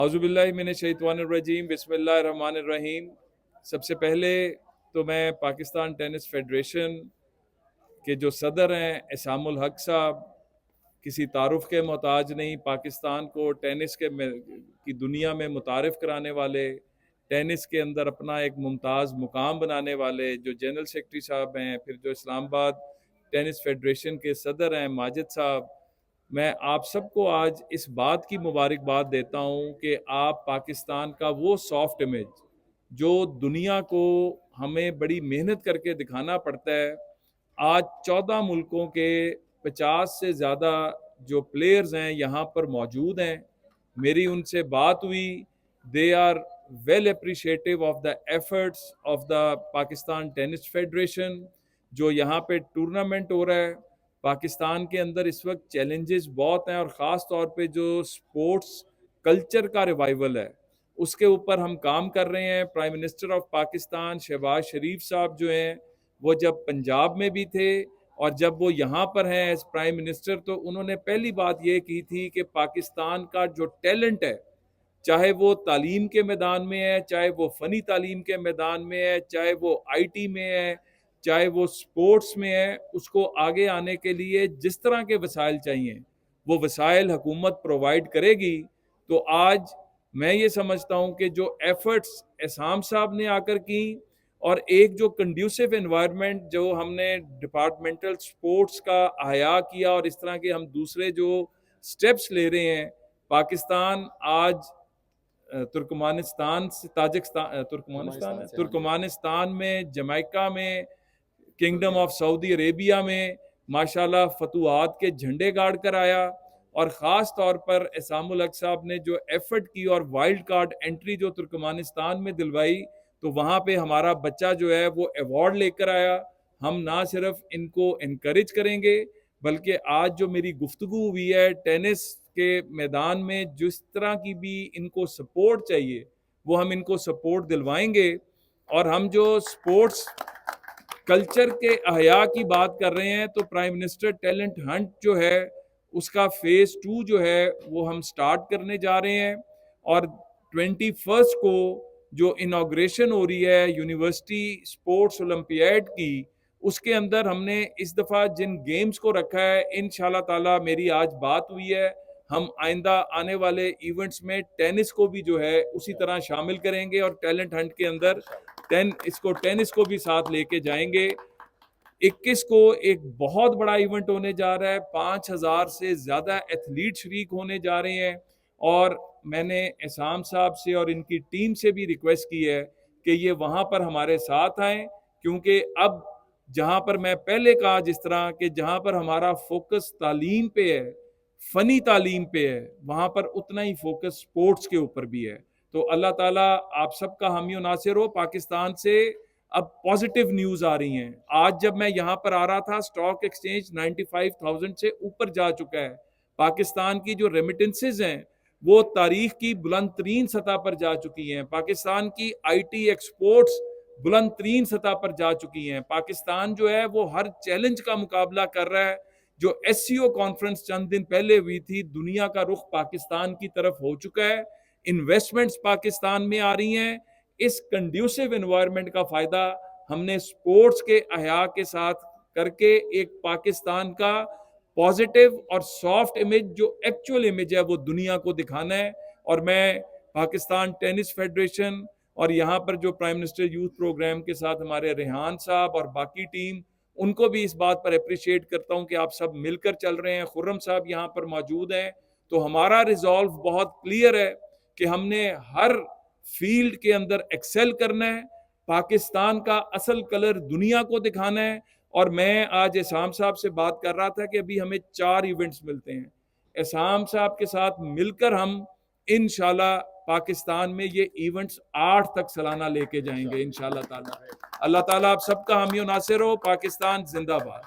اعوذ باللہ من الشیطان الرجیم، بسم اللہ الرحمن الرحیم۔ سب سے پہلے تو میں پاکستان ٹینس فیڈریشن کے جو صدر ہیں اسام الحق صاحب، کسی تعارف کے محتاج نہیں، پاکستان کو ٹینس کی دنیا میں متعارف کرانے والے، ٹینس کے اندر اپنا ایک ممتاز مقام بنانے والے جو جنرل سیکرٹری صاحب ہیں، پھر جو اسلام آباد ٹینس فیڈریشن کے صدر ہیں ماجد صاحب، میں آپ سب کو آج اس بات کی مبارکباد دیتا ہوں کہ آپ پاکستان کا وہ سافٹ امیج جو دنیا کو ہمیں بڑی محنت کر کے دکھانا پڑتا ہے، آج 14 ملکوں کے 50 سے زیادہ جو پلیئرز ہیں یہاں پر موجود ہیں۔ میری ان سے بات ہوئی، they are well appreciative of the efforts of the Pakistan tennis federation. جو یہاں پہ ٹورنامنٹ ہو رہا ہے، پاکستان کے اندر اس وقت چیلنجز بہت ہیں، اور خاص طور پہ جو سپورٹس کلچر کا ریوائول ہے اس کے اوپر ہم کام کر رہے ہیں۔ Prime minister of Pakistan Shehbaz Sharif صاحب جو ہیں، وہ جب پنجاب میں بھی تھے اور جب وہ یہاں پر ہیں ایز پرائم منسٹر، تو انہوں نے پہلی بات یہ کی تھی کہ پاکستان کا جو ٹیلنٹ ہے، چاہے وہ تعلیم کے میدان میں ہے، چاہے وہ فنی تعلیم کے میدان میں ہے، چاہے وہ آئی ٹی میں ہے، چاہے وہ سپورٹس میں ہے، اس کو آگے آنے کے لیے جس طرح کے وسائل چاہیے وہ وسائل حکومت پرووائڈ کرے گی۔ تو آج میں یہ سمجھتا ہوں کہ جو ایفرٹس اسام صاحب نے آ کر کی، اور ایک جو کنڈیوسو انوائرمنٹ جو ہم نے ڈپارٹمنٹل سپورٹس کا احیا کیا، اور اس طرح کے ہم دوسرے جو سٹیپس لے رہے ہیں، پاکستان آج ترکمانستان میں، جمیکا میں، کنگڈم آف سعودی عربیہ میں ماشاءاللہ فتوحات کے جھنڈے گاڑ کر آیا، اور خاص طور پر اسام الحق صاحب نے جو ایفرٹ کی اور وائلڈ کارڈ انٹری جو ترکمانستان میں دلوائی، تو وہاں پہ ہمارا بچہ جو ہے وہ ایوارڈ لے کر آیا۔ ہم نہ صرف ان کو انکریج کریں گے، بلکہ آج جو میری گفتگو ہوئی ہے ٹینس کے میدان میں جس طرح کی بھی ان کو سپورٹ چاہیے وہ ہم ان کو سپورٹ دلوائیں گے۔ اور ہم جو سپورٹس کلچر کے احیا کی بات کر رہے ہیں، تو پرائم منسٹر ٹیلنٹ ہنٹ جو ہے اس کا فیز 2 جو ہے وہ ہم سٹارٹ کرنے جا رہے ہیں، اور 21 کو جو انوگریشن ہو رہی ہے یونیورسٹی سپورٹس اولمپیاڈ کی، اس کے اندر ہم نے اس دفعہ جن گیمز کو رکھا ہے، انشاءاللہ تعالی میری آج بات ہوئی ہے، ہم آئندہ آنے والے ایونٹس میں ٹینس کو بھی جو ہے اسی طرح شامل کریں گے، اور ٹیلنٹ ہنٹ کے اندر ٹینس کو بھی ساتھ لے کے جائیں گے۔ 21 کو ایک بہت بڑا ایونٹ ہونے جا رہا ہے، 5000 سے زیادہ ایتھلیٹ شریک ہونے جا رہے ہیں، اور میں نے اسام صاحب سے اور ان کی ٹیم سے بھی ریکویسٹ کی ہے کہ یہ وہاں پر ہمارے ساتھ آئیں، کیونکہ اب جہاں پر میں پہلے کہا جس طرح کہ جہاں پر ہمارا فوکس تعلیم پہ ہے، فنی تعلیم پہ ہے، وہاں پر اتنا ہی فوکس سپورٹس کے اوپر بھی ہے۔ تو اللہ تعالیٰ آپ سب کا حامی و ناصر ہو۔ پاکستان سے اب پازیٹیو نیوز آ رہی ہیں۔ آج جب میں یہاں پر آ رہا تھا، سٹاک ایکسچینج 95,000 سے اوپر جا چکا ہے۔ پاکستان کی جو ریمیٹنسز ہیں وہ تاریخ کی بلند ترین سطح پر جا چکی ہیں۔ پاکستان کی آئی ٹی ایکسپورٹس بلند ترین سطح پر جا چکی ہیں۔ پاکستان جو ہے وہ ہر چیلنج کا مقابلہ کر رہا ہے۔ جو ایس سی او کانفرنس چند دن پہلے ہوئی تھی، دنیا کا رخ پاکستان کی طرف ہو چکا ہے، انویسٹمنٹس پاکستان میں آ رہی ہیں۔ اس کنڈیوسو انوائرمنٹ کا فائدہ ہم نے سپورٹس کے احیا کے ساتھ کر کے ایک پاکستان کا پازیٹیو اور سافٹ امیج جو ایکچول امیج ہے وہ دنیا کو دکھانا ہے۔ اور میں پاکستان ٹینس فیڈریشن اور یہاں پر جو پرائم منسٹر یوتھ پروگرام کے ساتھ ہمارے ریحان صاحب اور باقی ٹیم، ان کو بھی اس بات پر اپریشیٹ کرتا ہوں کہ آپ سب مل کر چل رہے ہیں۔ خرم صاحب یہاں پر موجود ہیں، تو ہمارا ریزالو بہت کلیئر ہے کہ ہم نے ہر فیلڈ کے اندر ایکسل کرنا ہے، پاکستان کا اصل کلر دنیا کو دکھانا ہے۔ اور میں آج اسام صاحب سے بات کر رہا تھا کہ ابھی ہمیں 4 ایونٹس ملتے ہیں، اسام صاحب کے ساتھ مل کر ہم انشاءاللہ پاکستان میں یہ ایونٹس 8 تک سالانہ لے کے جائیں گے انشاءاللہ تعالی۔ اللہ تعالیٰ آپ سب کا حامی و ناصر ہو۔ پاکستان زندہ باد۔